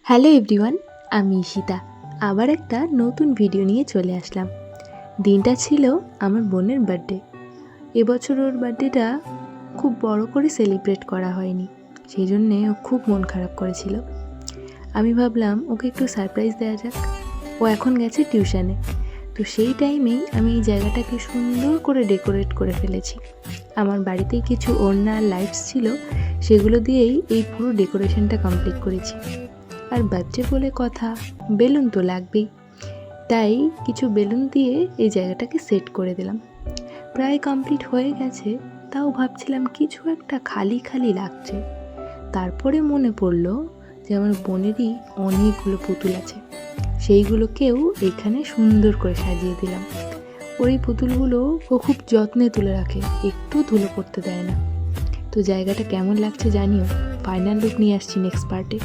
Hello everyone, আমি ঈশিতা আবার একটা নতুন ভিডিও নিয়ে চলে আসলাম। দিনটা ছিল আমার বোনের বার্থডে। এবছর ওর বার্থডেটা খুব বড় করে সেলিব্রেট করা হয়নি, সেই জন্যে ও খুব মন খারাপ করেছিল। আমি ভাবলাম ওকে একটু সারপ্রাইজ দেওয়া যাক। ও এখন গেছে টিউশনে, তো সেই টাইমেই আমি এই জায়গাটাকে সুন্দর করে ডেকোরেট করে ফেলেছি। আমার বাড়িতেই কিছু ওড়না আর লাইটস ছিল, সেগুলো দিয়েই এই পুরো ডেকোরেশনটা কমপ্লিট করেছি। আর বার্থডে বলে কথা, বেলুন তো লাগবেই, তাই কিছু বেলুন দিয়ে এই জায়গাটাকে সেট করে দিলাম। প্রায় কমপ্লিট হয়ে গেছে, তাও ভাবছিলাম কিছু একটা খালি খালি লাগছে। তারপরে মনে পড়লো যে আমার বোনেরই অনেকগুলো পুতুল আছে, সেইগুলোকেও এখানে সুন্দর করে সাজিয়ে দিলাম। ওই পুতুলগুলো ও খুব যত্নে তুলে রাখে, একটু ধুলো পড়তে দেয় না। তো জায়গাটা কেমন লাগছে জানিও। ফাইনাল লুক নিয়ে আসছি নেক্সট পার্টে।